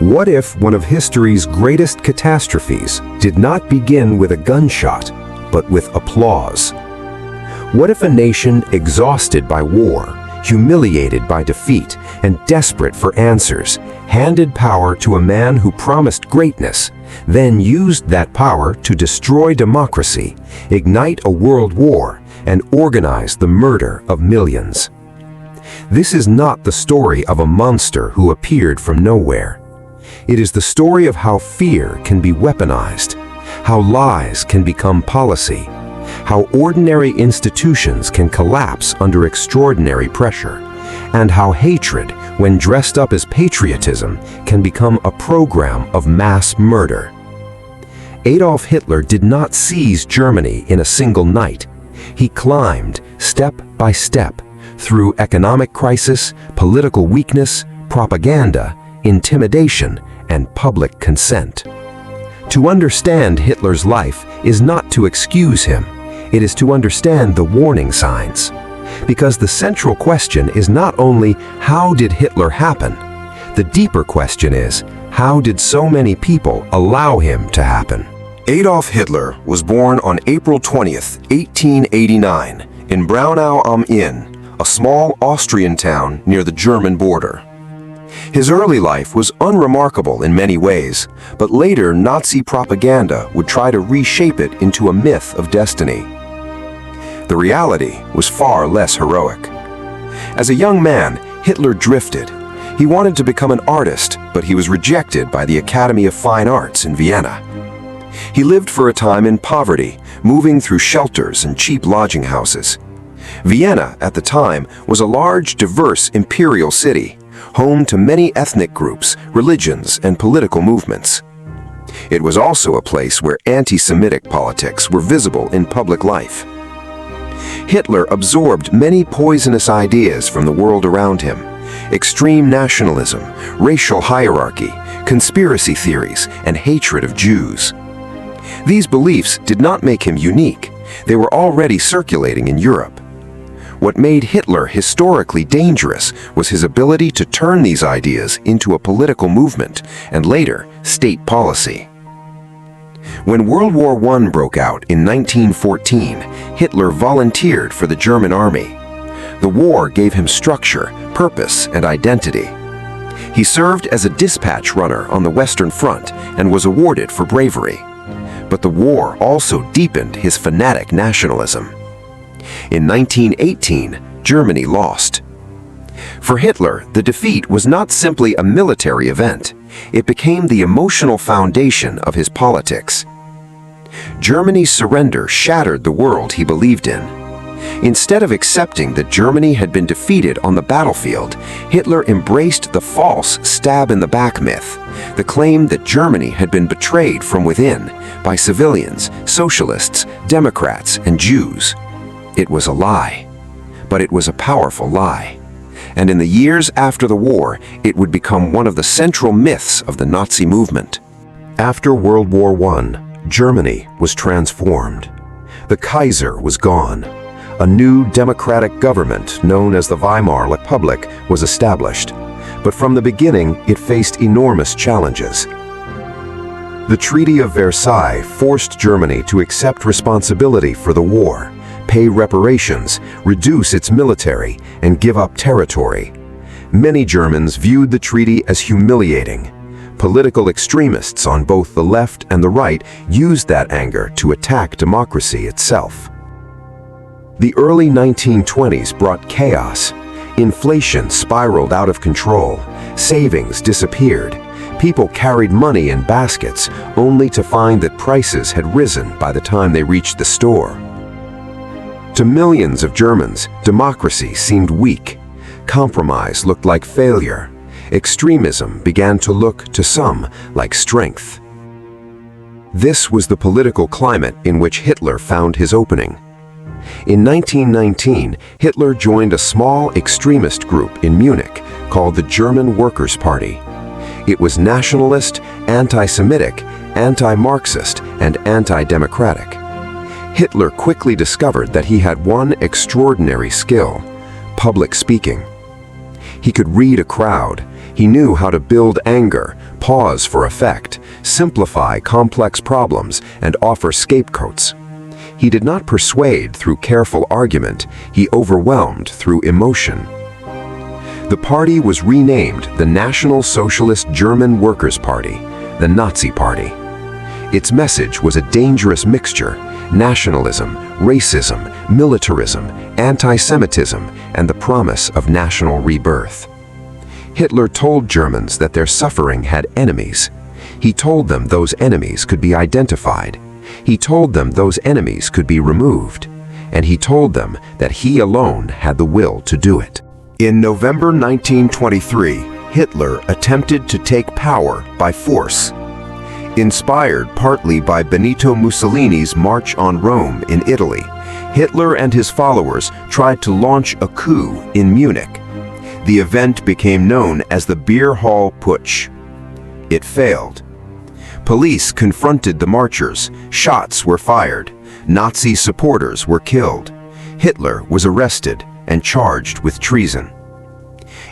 What if one of history's greatest catastrophes did not begin with a gunshot, but with applause? What if a nation exhausted by war, humiliated by defeat, and desperate for answers, handed power to a man who promised greatness, then used that power to destroy democracy, ignite a world war, and organize the murder of millions? This is not the story of a monster who appeared from nowhere. It is the story of how fear can be weaponized, how lies can become policy, how ordinary institutions can collapse under extraordinary pressure, and how hatred, when dressed up as patriotism, can become a program of mass murder. Adolf Hitler did not seize Germany in a single night. He climbed, step by step, through economic crisis, political weakness, propaganda, intimidation, and public consent. To understand Hitler's life is not to excuse him. It is to understand the warning signs. Because the central question is not only how did Hitler happen? The deeper question is, how did so many people allow him to happen? Adolf Hitler was born on April 20th, 1889, in Braunau am Inn, a small Austrian town near the German border. His early life was unremarkable in many ways, but later Nazi propaganda would try to reshape it into a myth of destiny. The reality was far less heroic. As a young man, Hitler drifted. He wanted to become an artist, but he was rejected by the Academy of Fine Arts in Vienna. He lived for a time in poverty, moving through shelters and cheap lodging houses. Vienna, at the time, was a large, diverse imperial city, home to many ethnic groups, religions, and political movements. It was also a place where anti-Semitic politics were visible in public life. Hitler absorbed many poisonous ideas from the world around him: extreme nationalism, racial hierarchy, conspiracy theories, and hatred of Jews. These beliefs did not make him unique. They were already circulating in Europe. What made Hitler historically dangerous was his ability to turn these ideas into a political movement and later state policy. When World War I broke out in 1914, Hitler volunteered for the German army. The war gave him structure, purpose, and identity. He served as a dispatch runner on the Western Front and was awarded for bravery. But the war also deepened his fanatic nationalism. In 1918, Germany lost. For Hitler, the defeat was not simply a military event. It became the emotional foundation of his politics. Germany's surrender shattered the world he believed in. Instead of accepting that Germany had been defeated on the battlefield, Hitler embraced the false stab-in-the-back myth, the claim that Germany had been betrayed from within by civilians, socialists, Democrats, and Jews. It was a lie, but it was a powerful lie. And in the years after the war, it would become one of the central myths of the Nazi movement. After World War I, Germany was transformed. The Kaiser was gone. A new democratic government, known as the Weimar Republic, was established. But from the beginning, it faced enormous challenges. The Treaty of Versailles forced Germany to accept responsibility for the war, pay reparations, reduce its military, and give up territory. Many Germans viewed the treaty as humiliating. Political extremists on both the left and the right used that anger to attack democracy itself. The early 1920s brought chaos. Inflation spiraled out of control. Savings disappeared. People carried money in baskets, only to find that prices had risen by the time they reached the store. To millions of Germans, democracy seemed weak. Compromise looked like failure. Extremism began to look, to some, like strength. This was the political climate in which Hitler found his opening. In 1919, Hitler joined a small extremist group in Munich called the German Workers' Party. It was nationalist, anti-Semitic, anti-Marxist, and anti-democratic. Hitler quickly discovered that he had one extraordinary skill: public speaking. He could read a crowd. He knew how to build anger, pause for effect, simplify complex problems, and offer scapegoats. He did not persuade through careful argument, he overwhelmed through emotion. The party was renamed the National Socialist German Workers' Party, the Nazi Party. Its message was a dangerous mixture: nationalism, racism, militarism, anti-Semitism, and the promise of national rebirth. Hitler told Germans that their suffering had enemies. He told them those enemies could be identified. He told them those enemies could be removed. And he told them that he alone had the will to do it. In November 1923, Hitler attempted to take power by force. Inspired partly by Benito Mussolini's March on Rome in Italy, Hitler and his followers tried to launch a coup in Munich. The event became known as the Beer Hall Putsch. It failed. Police confronted the marchers, shots were fired, Nazi supporters were killed. Hitler was arrested and charged with treason.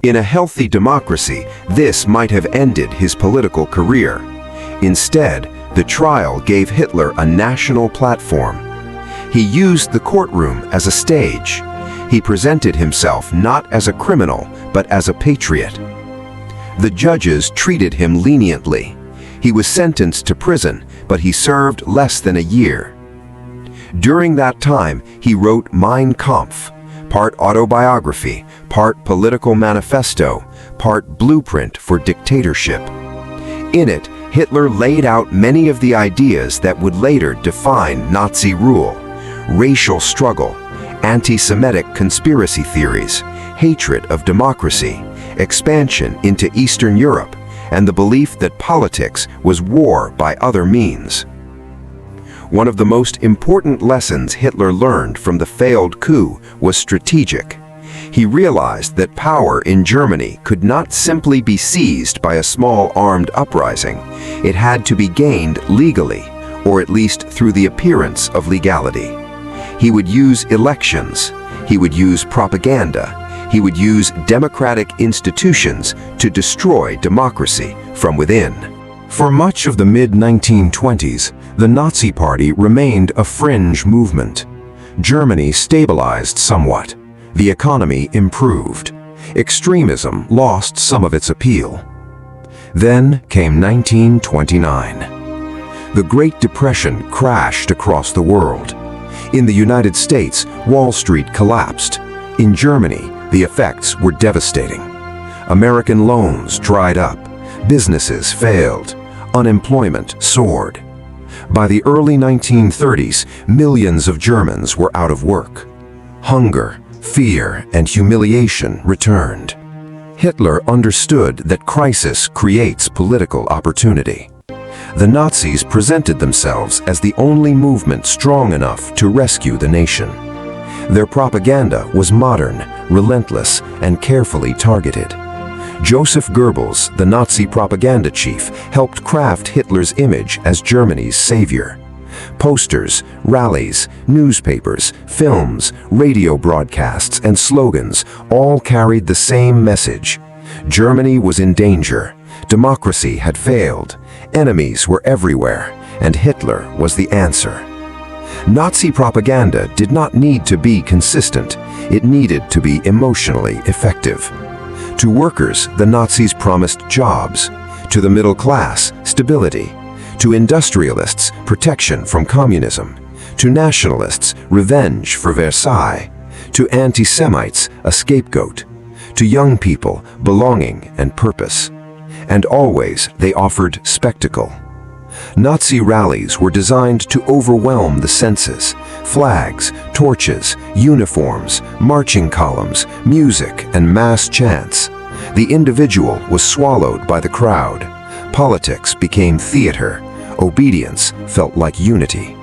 In a healthy democracy, this might have ended his political career. Instead, the trial gave Hitler a national platform. He used the courtroom as a stage. He presented himself not as a criminal, but as a patriot. The judges treated him leniently. He was sentenced to prison, but he served less than a year. During that time, he wrote Mein Kampf, part autobiography, part political manifesto, part blueprint for dictatorship. In it, Hitler laid out many of the ideas that would later define Nazi rule: racial struggle, anti-Semitic conspiracy theories, hatred of democracy, expansion into Eastern Europe, and the belief that politics was war by other means. One of the most important lessons Hitler learned from the failed coup was strategic. He realized that power in Germany could not simply be seized by a small armed uprising. It had to be gained legally, or at least through the appearance of legality. He would use elections. He would use propaganda. He would use democratic institutions to destroy democracy from within. For much of the mid-1920s, the Nazi Party remained a fringe movement. Germany stabilized somewhat. The economy improved. Extremism lost some of its appeal. Then came 1929. The Great Depression crashed across the world. In the United States, Wall Street collapsed. In Germany, the effects were devastating. American loans dried up. Businesses failed. Unemployment soared. By the early 1930s, millions of Germans were out of work. Hunger, fear, and humiliation returned. Hitler understood that crisis creates political opportunity. The Nazis presented themselves as the only movement strong enough to rescue the nation. Their propaganda was modern, relentless, and carefully targeted. Joseph Goebbels, the Nazi propaganda chief, helped craft Hitler's image as Germany's savior. Posters, rallies, newspapers, films, radio broadcasts, and slogans all carried the same message. Germany was in danger. Democracy had failed. Enemies were everywhere, and Hitler was the answer. Nazi propaganda did not need to be consistent. It needed to be emotionally effective. To workers, the Nazis promised jobs. To the middle class, stability. To industrialists, protection from communism. To nationalists, revenge for Versailles. To anti-Semites, a scapegoat. To young people, belonging and purpose. And always they offered spectacle. Nazi rallies were designed to overwhelm the senses. Flags, torches, uniforms, marching columns, music, and mass chants. The individual was swallowed by the crowd. Politics became theater. Obedience felt like unity.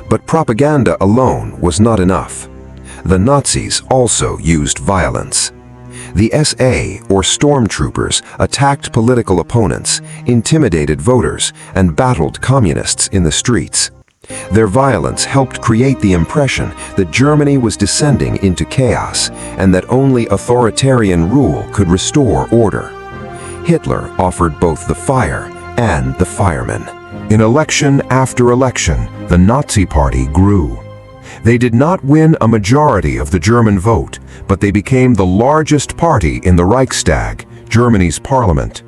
But propaganda alone was not enough. The Nazis also used violence. The SA, or stormtroopers, attacked political opponents, intimidated voters, and battled communists in the streets. Their violence helped create the impression that Germany was descending into chaos and that only authoritarian rule could restore order. Hitler offered both the fire and the firemen. In election after election, the Nazi Party grew. They did not win a majority of the German vote, but they became the largest party in the Reichstag, Germany's parliament.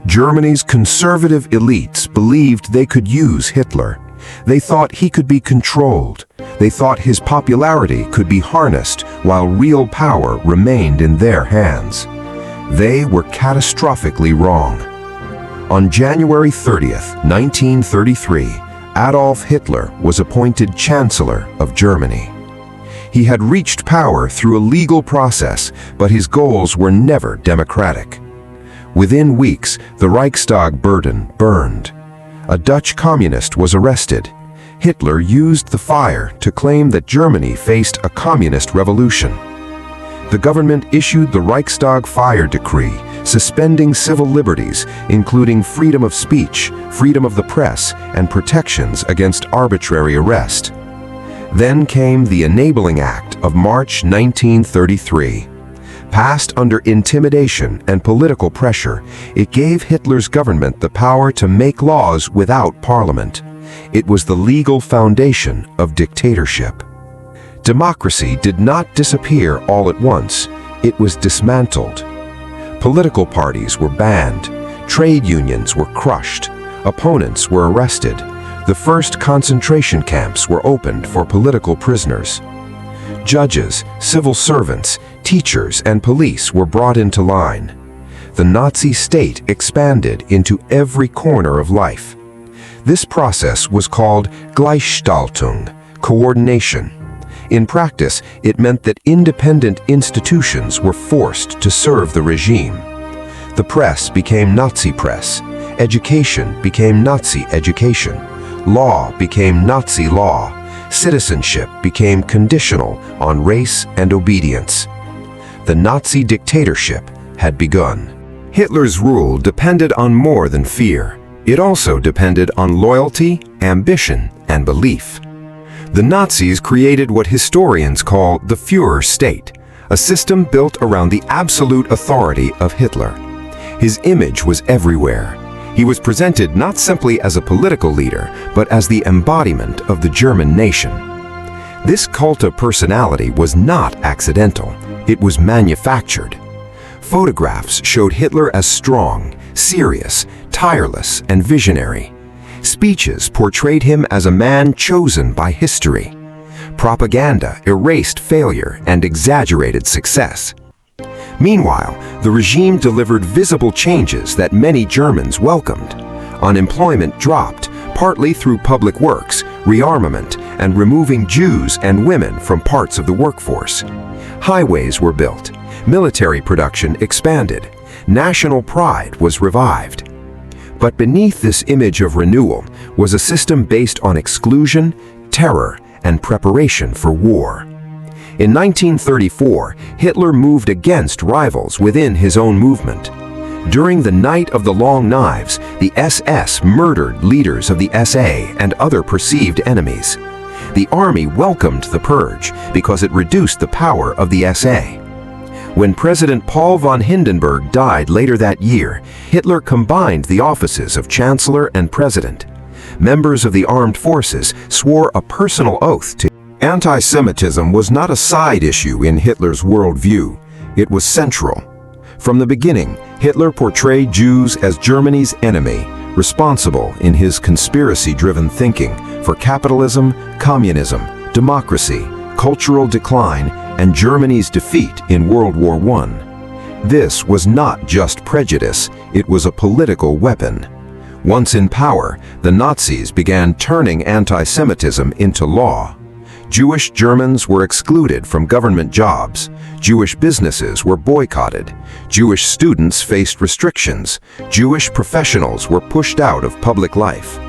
Germany's conservative elites believed they could use Hitler. They thought he could be controlled. They thought his popularity could be harnessed while real power remained in their hands. They were catastrophically wrong. On January 30th, 1933, Adolf Hitler was appointed Chancellor of Germany. He had reached power through a legal process, but his goals were never democratic. Within weeks, the Reichstag burned. A Dutch communist was arrested. Hitler used the fire to claim that Germany faced a communist revolution. The government issued the Reichstag fire decree, suspending civil liberties, including freedom of speech, freedom of the press, and protections against arbitrary arrest. Then came the Enabling Act of March 1933. Passed under intimidation and political pressure, it gave Hitler's government the power to make laws without parliament. It was the legal foundation of dictatorship. Democracy did not disappear all at once. It was dismantled. Political parties were banned. Trade unions were crushed. Opponents were arrested. The first concentration camps were opened for political prisoners. Judges, civil servants, teachers, and police were brought into line. The Nazi state expanded into every corner of life. This process was called Gleichschaltung, coordination. In practice, it meant that independent institutions were forced to serve the regime. The press became Nazi press. Education became Nazi education. Law became Nazi law. Citizenship became conditional on race and obedience. The Nazi dictatorship had begun. Hitler's rule depended on more than fear. It also depended on loyalty, ambition, and belief. The Nazis created what historians call the Führer state, a system built around the absolute authority of Hitler. His image was everywhere. He was presented not simply as a political leader, but as the embodiment of the German nation. This cult of personality was not accidental. It was manufactured. Photographs showed Hitler as strong, serious, tireless, and visionary. Speeches portrayed him as a man chosen by history. Propaganda erased failure and exaggerated success. Meanwhile, the regime delivered visible changes that many Germans welcomed. Unemployment dropped, partly through public works, rearmament, and removing Jews and women from parts of the workforce. Highways were built. Military production expanded. National pride was revived. But beneath this image of renewal was a system based on exclusion, terror, and preparation for war. In 1934, Hitler moved against rivals within his own movement. During the Night of the Long Knives, the SS murdered leaders of the SA and other perceived enemies. The army welcomed the purge because it reduced the power of the SA. When President Paul von Hindenburg died later that year, Hitler combined the offices of Chancellor and President. Members of the armed forces swore a personal oath to. Antisemitism was not a side issue in Hitler's worldview. It was central. From the beginning, Hitler portrayed Jews as Germany's enemy, responsible in his conspiracy-driven thinking for capitalism, communism, democracy, cultural decline, and Germany's defeat in World War I. This was not just prejudice, it was a political weapon. Once in power, the Nazis began turning anti-Semitism into law. Jewish Germans were excluded from government jobs. Jewish businesses were boycotted. Jewish students faced restrictions. Jewish professionals were pushed out of public life.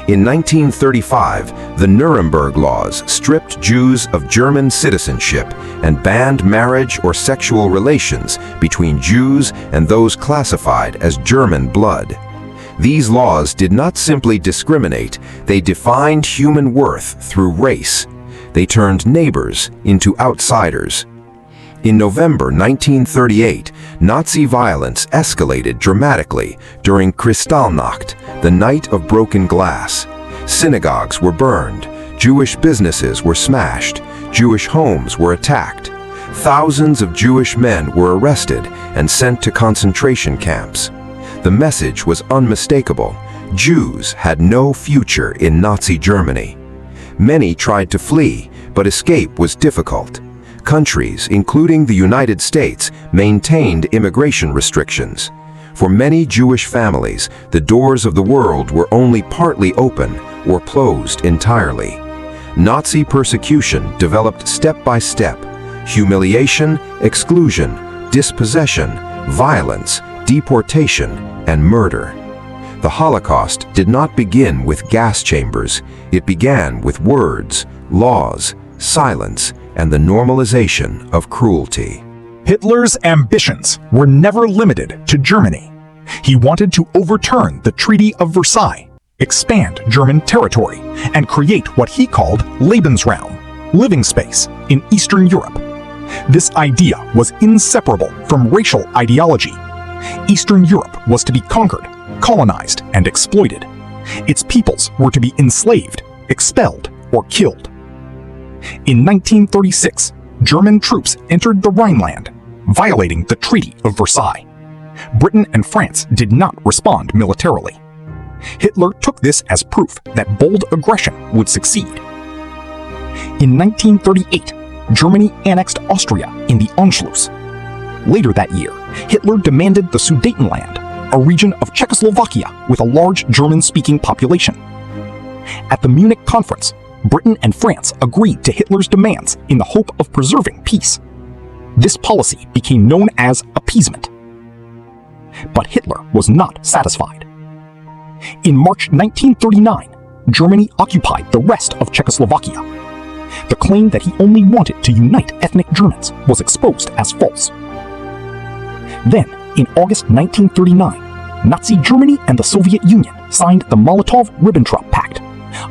In 1935, the Nuremberg Laws stripped Jews of German citizenship and banned marriage or sexual relations between Jews and those classified as German blood. These laws did not simply discriminate, they defined human worth through race. They turned neighbors into outsiders. In November 1938, Nazi violence escalated dramatically during Kristallnacht, the night of broken glass. Synagogues were burned, Jewish businesses were smashed, Jewish homes were attacked. Thousands of Jewish men were arrested and sent to concentration camps. The message was unmistakable. Jews had no future in Nazi Germany. Many tried to flee, but escape was difficult. Countries, including the United States, maintained immigration restrictions. For many Jewish families, the doors of the world were only partly open or closed entirely. Nazi persecution developed step by step: humiliation, exclusion, dispossession, violence, deportation, and murder. The Holocaust did not begin with gas chambers. It began with words, laws, silence, and the normalization of cruelty. Hitler's ambitions were never limited to Germany. He wanted to overturn the Treaty of Versailles, expand German territory, and create what he called Lebensraum, living space, in Eastern Europe. This idea was inseparable from racial ideology. Eastern Europe was to be conquered, colonized, and exploited. Its peoples were to be enslaved, expelled, or killed. In 1936, German troops entered the Rhineland, violating the Treaty of Versailles. Britain and France did not respond militarily. Hitler took this as proof that bold aggression would succeed. In 1938, Germany annexed Austria in the Anschluss. Later that year, Hitler demanded the Sudetenland, a region of Czechoslovakia with a large German-speaking population. At the Munich Conference, Britain and France agreed to Hitler's demands in the hope of preserving peace. This policy became known as appeasement. But Hitler was not satisfied. In March 1939, Germany occupied the rest of Czechoslovakia. The claim that he only wanted to unite ethnic Germans was exposed as false. Then, in August 1939, Nazi Germany and the Soviet Union signed the Molotov-Ribbentrop Pact,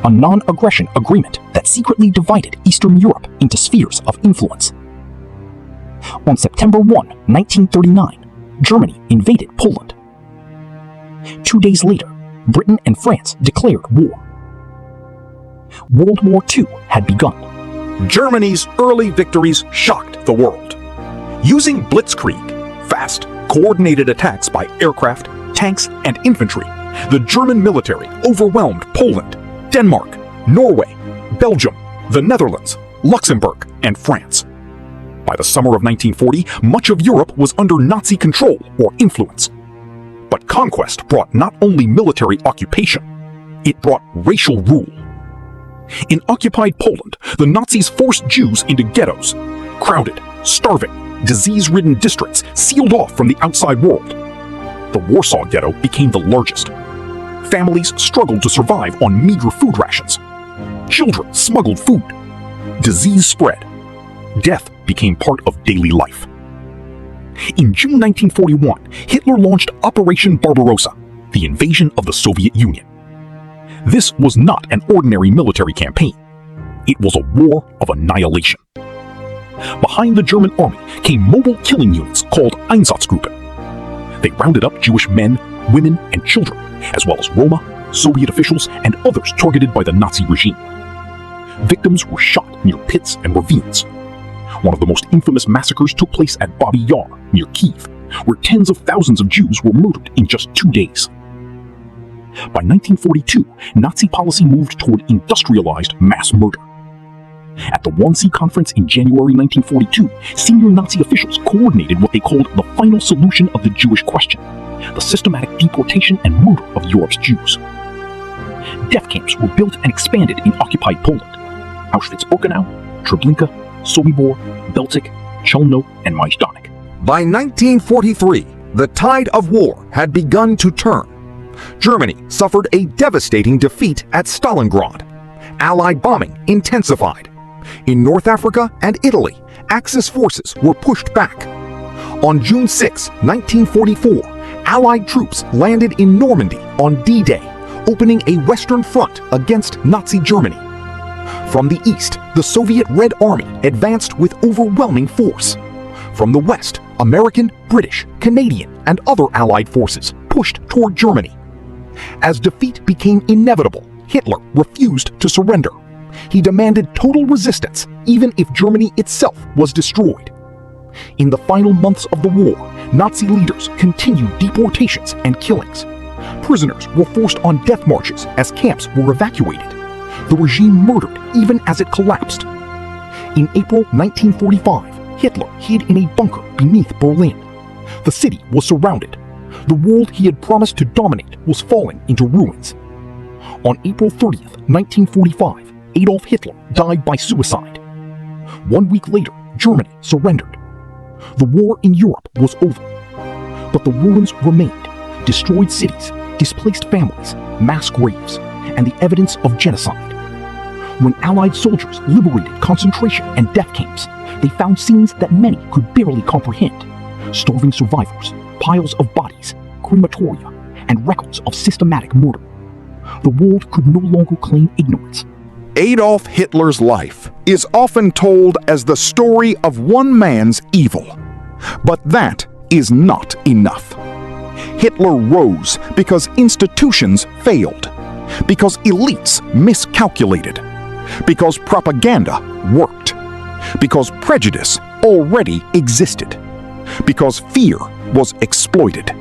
a non-aggression agreement that secretly divided Eastern Europe into spheres of influence. On September 1, 1939, Germany invaded Poland. 2 days later, Britain and France declared war. World War II had begun. Germany's early victories shocked the world. Using Blitzkrieg, fast, coordinated attacks by aircraft, tanks, and infantry, the German military overwhelmed Poland, Denmark, Norway, Belgium, the Netherlands, Luxembourg, and France. By the summer of 1940, much of Europe was under Nazi control or influence. But conquest brought not only military occupation, it brought racial rule. In occupied Poland, the Nazis forced Jews into ghettos, crowded, starving, disease-ridden districts sealed off from the outside world. The Warsaw Ghetto became the largest. Families struggled to survive on meager food rations. Children smuggled food. Disease spread. Death became part of daily life. In June 1941, Hitler launched Operation Barbarossa, the invasion of the Soviet Union. This was not an ordinary military campaign. It was a war of annihilation. Behind the German army came mobile killing units called Einsatzgruppen. They rounded up Jewish men, women, and children, as well as Roma, Soviet officials, and others targeted by the Nazi regime. Victims were shot near pits and ravines. One of the most infamous massacres took place at Babi Yar, near Kiev, where tens of thousands of Jews were murdered in just 2 days. By 1942, Nazi policy moved toward industrialized mass murder. At the Wannsee Conference in January 1942, senior Nazi officials coordinated what they called the final solution of the Jewish question, the systematic deportation and murder of Europe's Jews. Death camps were built and expanded in occupied Poland: Auschwitz-Birkenau, Treblinka, Sobibor, Belzec, Chelmno, and Majdanek. By 1943, the tide of war had begun to turn. Germany suffered a devastating defeat at Stalingrad. Allied bombing intensified. In North Africa and Italy, Axis forces were pushed back. On June 6, 1944, Allied troops landed in Normandy on D-Day, opening a Western front against Nazi Germany. From the east, the Soviet Red Army advanced with overwhelming force. From the west, American, British, Canadian, and other Allied forces pushed toward Germany. As defeat became inevitable, Hitler refused to surrender. He demanded total resistance, even if Germany itself was destroyed. In the final months of the war, Nazi leaders continued deportations and killings. Prisoners were forced on death marches as camps were evacuated. The regime murdered even as it collapsed. In April 1945, Hitler hid in a bunker beneath Berlin. The city was surrounded. The world he had promised to dominate was falling into ruins. On April 30th, 1945, Adolf Hitler died by suicide. 1 week later, Germany surrendered. The war in Europe was over, but the ruins remained: destroyed cities, displaced families, mass graves, and the evidence of genocide. When Allied soldiers liberated concentration and death camps, they found scenes that many could barely comprehend: starving survivors, piles of bodies, crematoria, and records of systematic murder. The world could no longer claim ignorance. Adolf Hitler's life is often told as the story of one man's evil. But that is not enough. Hitler rose because institutions failed, because elites miscalculated, because propaganda worked, because prejudice already existed, because fear was exploited,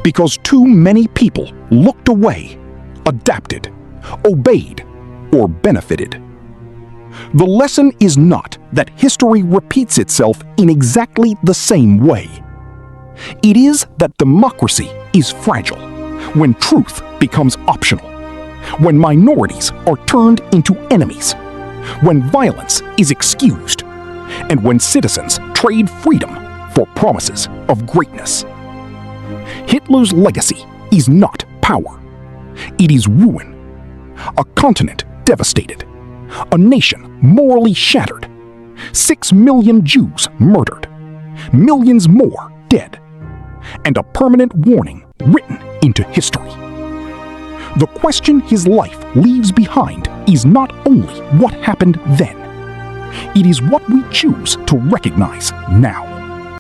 because too many people looked away, adapted, obeyed, or benefited. The lesson is not that history repeats itself in exactly the same way. It is that democracy is fragile when truth becomes optional, when minorities are turned into enemies, when violence is excused, and when citizens trade freedom for promises of greatness. Hitler's legacy is not power. It is ruin. A continent devastated. A nation morally shattered. 6 million Jews murdered. Millions more dead. And a permanent warning written into history. The question his life leaves behind is not only what happened then. It is what we choose to recognize now.